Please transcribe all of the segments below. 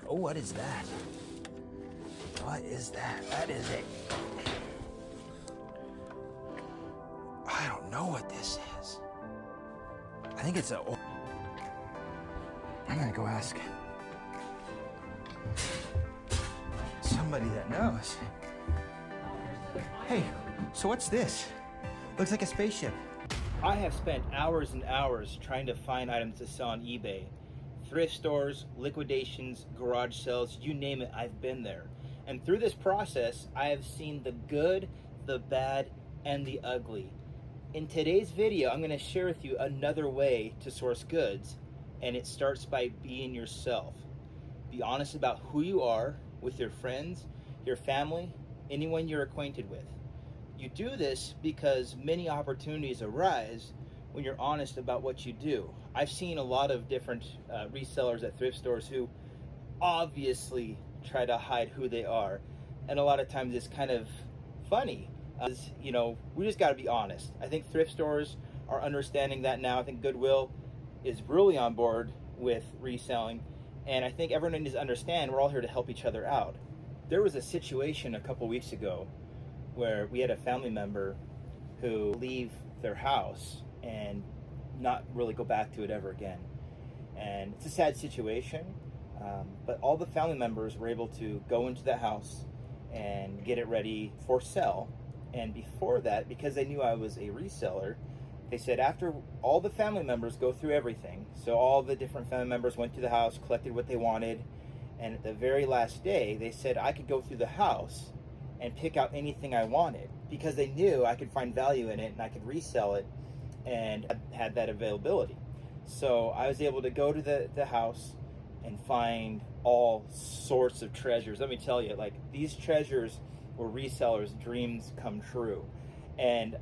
Oh, what is that? What is that? That is it. I don't know what this is. I think it's a... I'm gonna go ask somebody that knows. Hey, so what's this? Looks like a spaceship. I have spent hours and hours trying to find items to sell on eBay. Thrift stores, liquidations, garage sales, you name it, I've been there. And through this process, I have seen the good, the bad, and the ugly. In today's video, I'm gonna share with you another way to source goods, and it starts by being yourself. Be honest about who you are with your friends, your family, anyone you're acquainted with. You do this because many opportunities arise when you're honest about what you do. I've seen a lot of different resellers at thrift stores who obviously try to hide who they are, and a lot of times it's kind of funny. You know, we just got to be honest. I think thrift stores are understanding that now. I think Goodwill is really on board with reselling, and I think everyone needs to understand we're all here to help each other out. There was a situation a couple weeks ago where we had a family member who leave their house and not really go back to it ever again. And it's a sad situation, but all the family members were able to go into the house and get it ready for sale. And before that, because they knew I was a reseller, they said after all the family members go through everything, so all the different family members went to the house, collected what they wanted, and at the very last day, they said I could go through the house and pick out anything I wanted because they knew I could find value in it and I could resell it and had that availability. So I was able to go to the house and find all sorts of treasures. Let me tell you, like, these treasures were resellers' dreams come true. And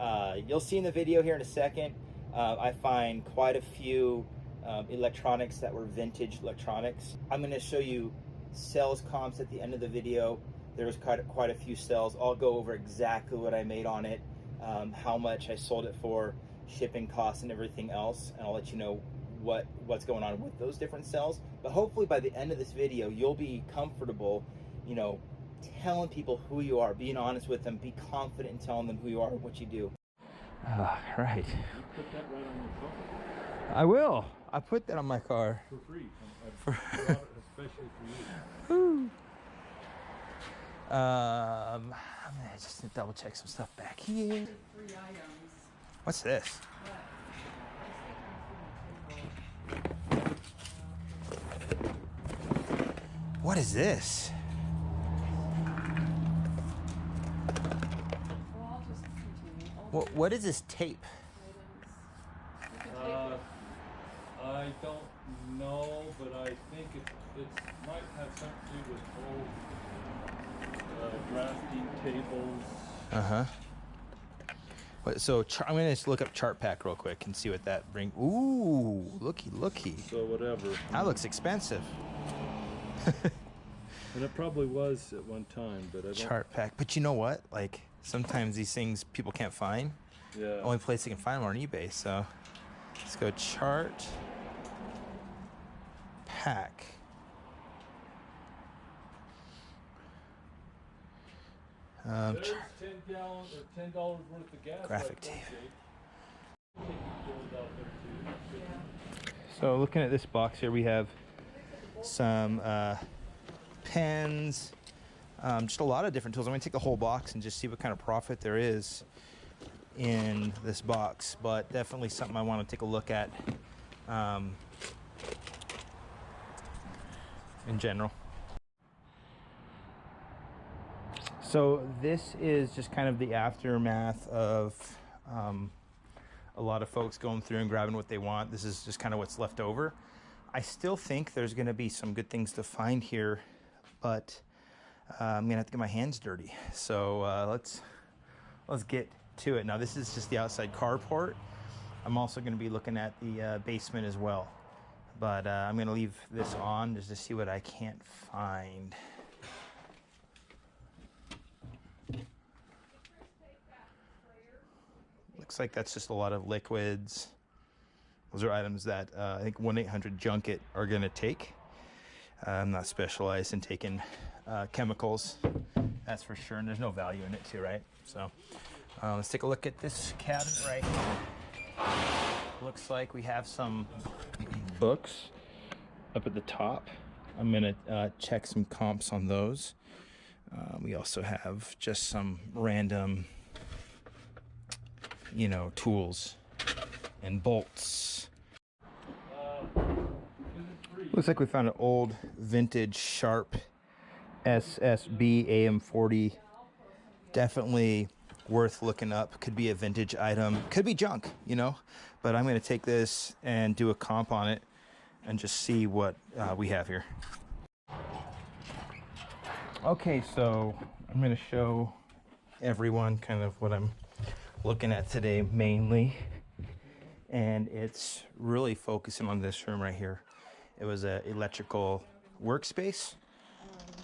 you'll see in the video here in a second, I find quite a few electronics that were vintage electronics. I'm gonna show you sales comps at the end of the video. There was quite a few sales. I'll go over exactly what I made on it, how much I sold it for, shipping costs and everything else, and I'll let you know what's going on with those different sales. But hopefully by the end of this video, you'll be comfortable, you know, telling people who you are, being honest with them, be confident in telling them who you are and what you do. Right. You put that right on your car. I will. I put that on my car. For free. Especially for you. Woo. I'm gonna just double check some stuff back here. 3 items. What's this? What is this? Well, I'll just continue. What is this tape? I don't know, but I think it might have something to do with old drafting tables. Uh-huh. So I'm gonna just look up chart pack real quick and see what that brings. Ooh, looky. So whatever. That looks expensive. And it probably was at one time, but I don't. Chart pack, but you know what? Like sometimes these things people can't find. Yeah. Only place they can find them are on eBay. So let's go chart pack. There's 10 gallons or $10 worth of gas. Graphic right tape. there, So looking at this box here, we have some pens, just a lot of different tools. I'm gonna take the whole box and just see what kind of profit there is in this box, but definitely something I want to take a look at in general. So this is just kind of the aftermath of a lot of folks going through and grabbing what they want. This is just kind of what's left over. I still think there's going to be some good things to find here, but I'm gonna have to get my hands dirty. So let's get to it. Now this is just the outside carport. I'm also going to be looking at the basement as well, but I'm going to leave this on just to see what I can't find. Looks like that's just a lot of liquids. Those are items that I think 1-800-JUNKET are going to take. I'm not specialized in taking chemicals, that's for sure, and there's no value in it too, right? So let's take a look at this cabinet right here. Looks like we have some books up at the top. I'm gonna check some comps on those. We also have just some random, you know, tools and bolts. Looks like we found an old vintage Sharp SSB AM40. Definitely worth looking up. Could be a vintage item, could be junk, you know, but I'm going to take this and do a comp on it and just see what we have here. Okay, so I'm going to show everyone kind of what I'm looking at today mainly, and it's really focusing on this room right here. It was an electrical workspace,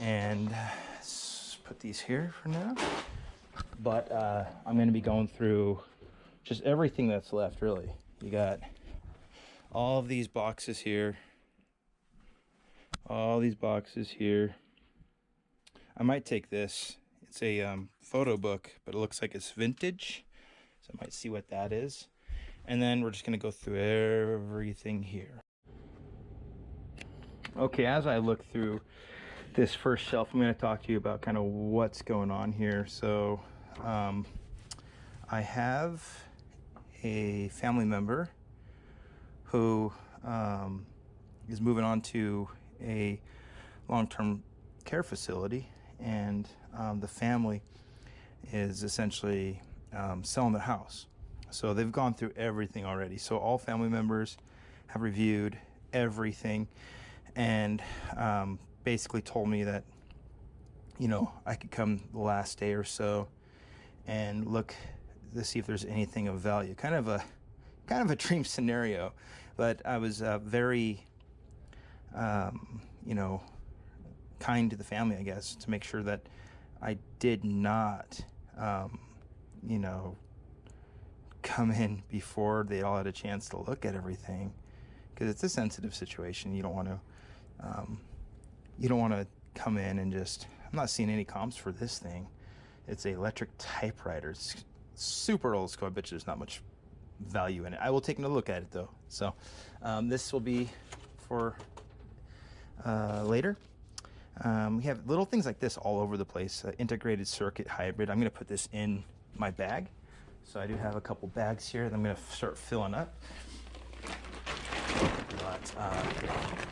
and let's put these here for now. But I'm going to be going through just everything that's left, really. You got all of these boxes here, all these boxes here. I might take this. It's a photo book, but it looks like it's vintage, so I might see what that is. And then we're just going to go through everything here. Okay, as I look through this first shelf, I'm going to talk to you about kind of what's going on here. So I have a family member who is moving on to a long-term care facility, and the family is essentially selling their house. So they've gone through everything already. So all family members have reviewed everything, and basically told me that, you know, I could come the last day or so and look to see if there's anything of value. Kind of a dream scenario, but I was very, you know, kind to the family, I guess, to make sure that I did not, you know, come in before they all had a chance to look at everything, because it's a sensitive situation. You don't want to come in and just, I'm not seeing any comps for this thing. It's an electric typewriter. It's super old school. I bet you there's not much value in it. I will take a look at it though. So this will be for later. We have little things like this all over the place. Integrated circuit hybrid. I'm going to put this in my bag. So I do have a couple bags here that I'm going to start filling up. But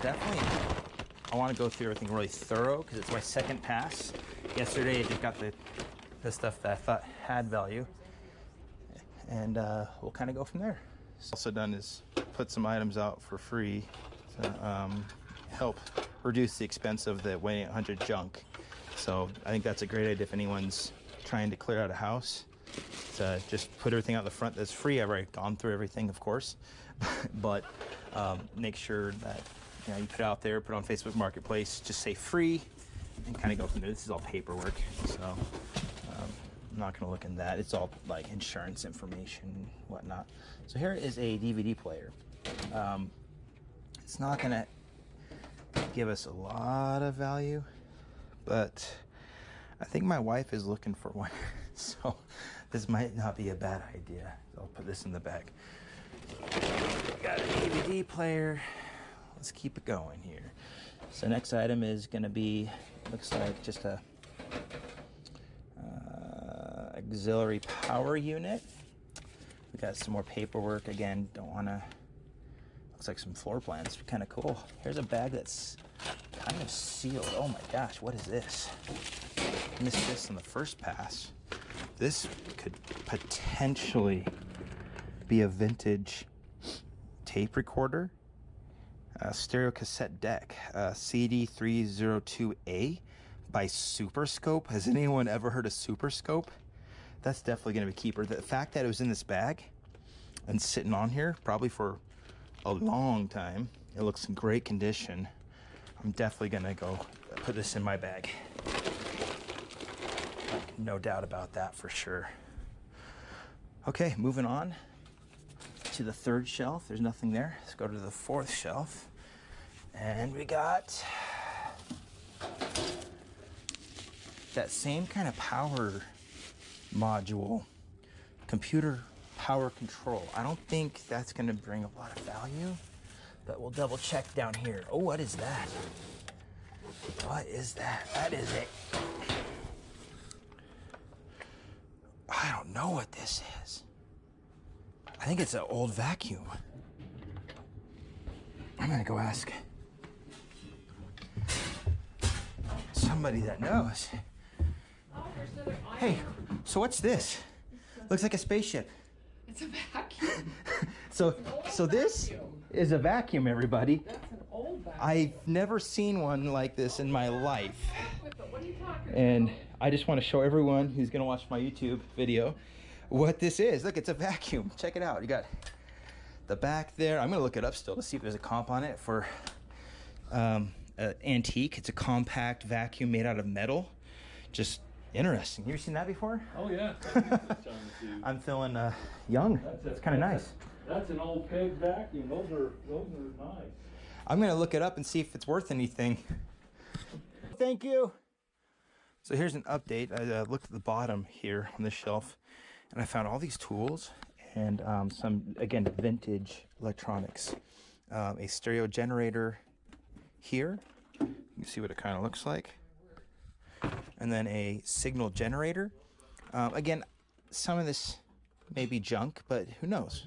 definitely, I want to go through everything really thorough because it's my second pass. Yesterday I just got the stuff that I thought had value, and we'll kind of go from there. Also done is put some items out for free to help reduce the expense of the 1-800 junk. So I think that's a great idea if anyone's trying to clear out a house, to just put everything out the front that's free. I've already gone through everything, of course, but make sure that, you know, you put it out there, put it on Facebook Marketplace, just say free, and kind of go from there. This is all paperwork, so I'm not going to look in that. It's all like insurance information and whatnot. So here is a DVD player. It's not going to give us a lot of value, but I think my wife is looking for one, so this might not be a bad idea. I'll put this in the bag. Got a DVD player. Let's keep it going here. So next item is going to be, looks like just a auxiliary power unit. We got some more paperwork. Again, don't want to, looks like some floor plans. Kind of cool. Here's a bag that's kind of sealed. Oh my gosh, what is this? I missed this on the first pass. This could potentially be a vintage tape recorder, stereo cassette deck, CD302A by Superscope. Has anyone ever heard of Superscope? That's definitely going to be a keeper. The fact that it was in this bag and sitting on here probably for a long time, it looks in great condition. I'm definitely going to go put this in my bag. No doubt about that for sure. Okay, moving on to the third shelf. There's nothing there. Let's go to the fourth shelf. And we got that same kind of power module, computer power control. I don't think that's going to bring a lot of value, but we'll double check down here. Oh, what is that? What is that? That is it. I don't know what this is. I think it's an old vacuum. I'm gonna go ask somebody that knows. Hey, so what's this? Looks like a spaceship. It's a vacuum. So this is a vacuum, everybody. That's an old vacuum. I've never seen one like this in my life. What are you talking And I just want to show everyone who's gonna watch my YouTube video what this is. Look, it's a vacuum. Check it out. You got the back there. I'm gonna look it up still to see if there's a comp on it for antique. It's a compact vacuum made out of metal. Just interesting. You ever seen that before? Oh yeah. I'm feeling young. It's kind of nice. That's an old peg vacuum. Those are nice. I'm gonna look it up and see if it's worth anything. Thank you. So here's an update. I looked at the bottom here on the shelf, and I found all these tools and some, again, vintage electronics. A stereo generator here. You can see what it kind of looks like. And then a signal generator. Again, some of this may be junk, but who knows?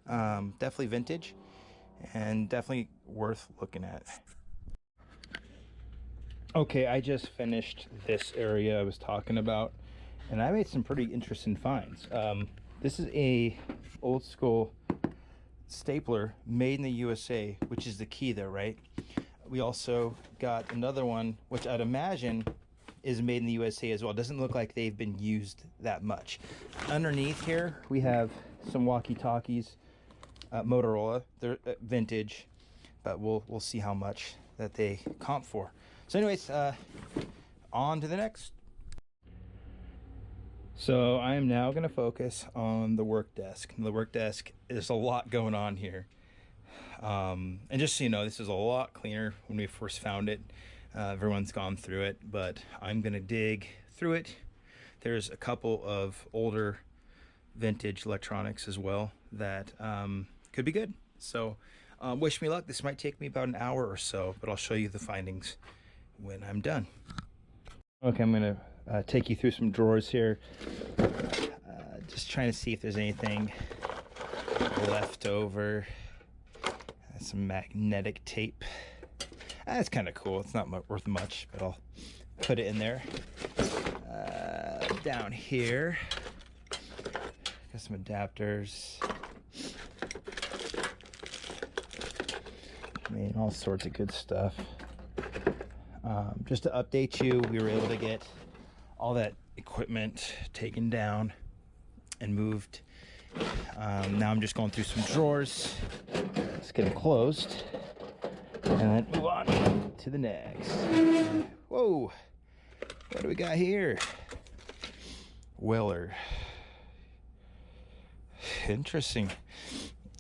Definitely vintage and definitely worth looking at. Okay, I just finished this area I was talking about, and I made some pretty interesting finds. This is a old school stapler made in the USA, which is the key there, right? We also got another one, which I'd imagine is made in the USA as well. It doesn't look like they've been used that much. Underneath here, we have some walkie-talkies, Motorola. They're vintage, but we'll see how much that they comp for. So anyways, on to the next. So I am now going to focus on the work desk. The work desk, there's a lot going on here. And just so you know, this is a lot cleaner when we first found it. Everyone's gone through it, but I'm going to dig through it. There's a couple of older vintage electronics as well that could be good. So wish me luck. This might take me about an hour or so, but I'll show you the findings when I'm done. Okay, I'm going to take you through some drawers here. Just trying to see if there's anything left over. Some magnetic tape. That's kind of cool. It's not worth much, but I'll put it in there. Down here, got some adapters. I mean, all sorts of good stuff. Just to update you, we were able to get all that equipment taken down and moved. Now I'm just going through some drawers. Let's get them closed and then move on to the next. Whoa, what do we got here? Weller. Interesting.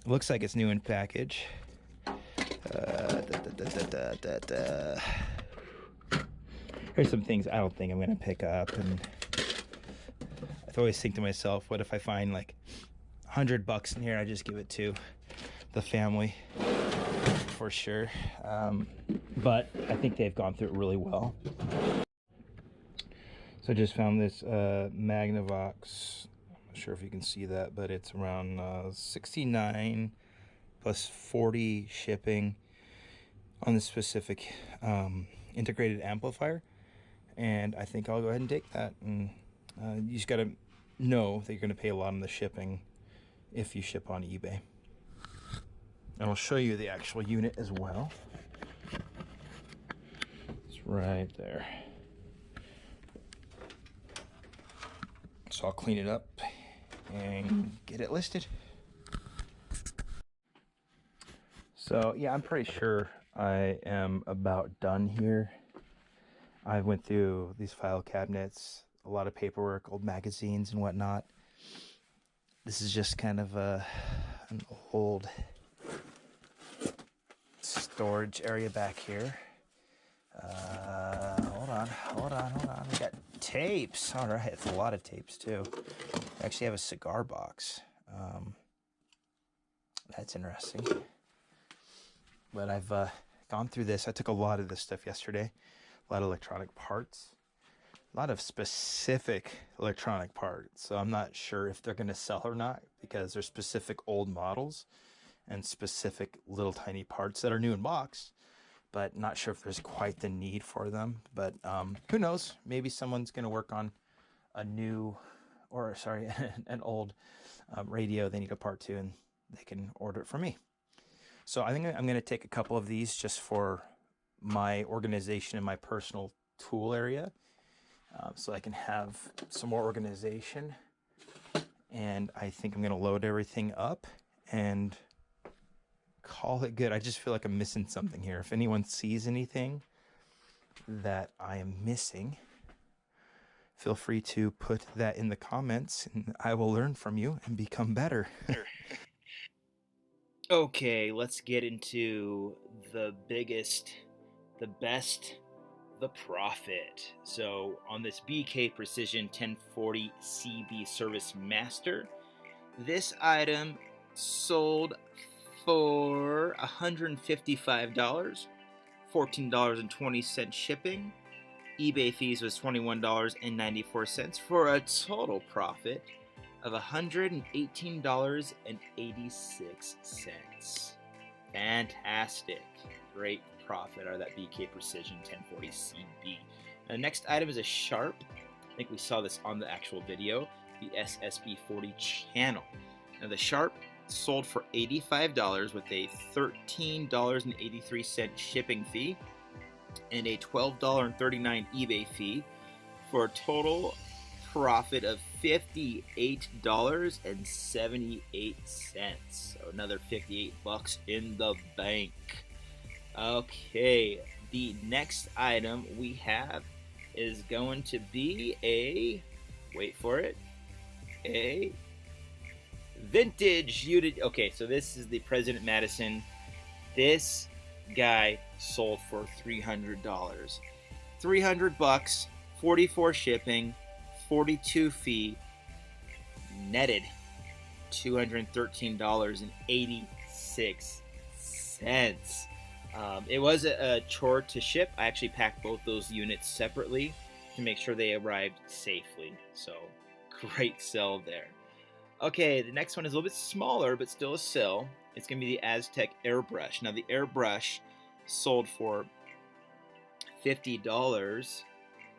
Looks like it's new in package. Here's some things I don't think I'm gonna pick up, and I always think to myself, what if I find like $100 in here? I just give it to the family for sure. But I think they've gone through it really well. So I just found this Magnavox. I'm not sure if you can see that, but it's around $69 plus 40 shipping on this specific integrated amplifier. And I think I'll go ahead and take that. And you just gotta know that you're gonna pay a lot on the shipping if you ship on eBay. And I'll show you the actual unit as well. It's right there. So I'll clean it up and get it listed. So yeah, I'm pretty sure I am about done here. I went through these file cabinets, a lot of paperwork, old magazines and whatnot. This is just kind of an old storage area back here. Hold on. We got tapes. All right, it's a lot of tapes too. I actually have a cigar box. That's interesting. But I've gone through this. I took a lot of this stuff yesterday. A lot of electronic parts. A lot of specific electronic parts. So I'm not sure if they're going to sell or not, because there's specific old models and specific little tiny parts that are new in box, but not sure if there's quite the need for them. But who knows? Maybe someone's going to work on an old radio. They need a part to, and they can order it from me. So I think I'm going to take a couple of these just for my organization in my personal tool area, so I can have some more organization. And I think I'm going to load everything up and call it good. I just feel like I'm missing something here. If anyone sees anything that I am missing, feel free to put that in the comments, and I will learn from you and become better. Okay, let's get into the biggest, the best, the profit. So on this BK Precision 1040 CB Service Master, this item sold for $155, $14.20 shipping. eBay fees was $21.94 for a total profit of $118.86. Fantastic. Great profit out of that BK Precision 1040 CB. The next item is a Sharp. I think we saw this on the actual video, the SSB40 channel. Now the Sharp sold for $85 with a $13.83 shipping fee and a $12.39 eBay fee for a total profit of $58.78. So another $58 in the bank. Okay, the next item we have is going to be a, wait for it, a vintage unit. Okay, so this is the President Madison. This guy sold for $300. $300, 44 shipping, 42 fee, netted $213.86. It was a chore to ship. I actually packed both those units separately to make sure they arrived safely. So great sell there. Okay, the next one is a little bit smaller, but still a sell. It's going to be the Aztec airbrush. Now the airbrush sold for $50.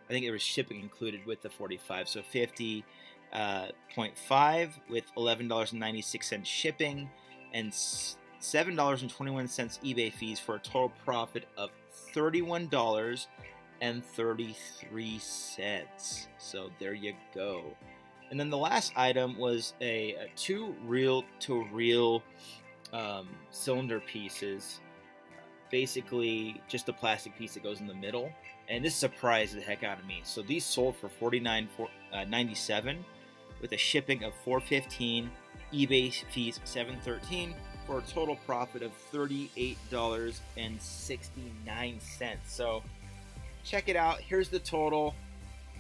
I think there was shipping included with the 45, so 50.5 with $11.96 shipping and $7.21 eBay fees for a total profit of $31.33. So there you go. And then the last item was a two reel-to-reel cylinder pieces. Basically, just a plastic piece that goes in the middle. And this surprised the heck out of me. So these sold for $49.97 with a shipping of $415, eBay fees $713 for a total profit of $38.69. So check it out. Here's the total.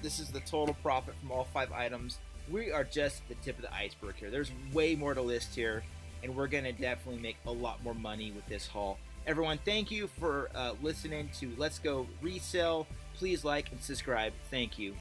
This is the total profit from all 5 items. We are just the tip of the iceberg here. There's way more to list here, and we're going to definitely make a lot more money with this haul. Everyone, thank you for listening to Let's Go Resell. Please like and subscribe. Thank you.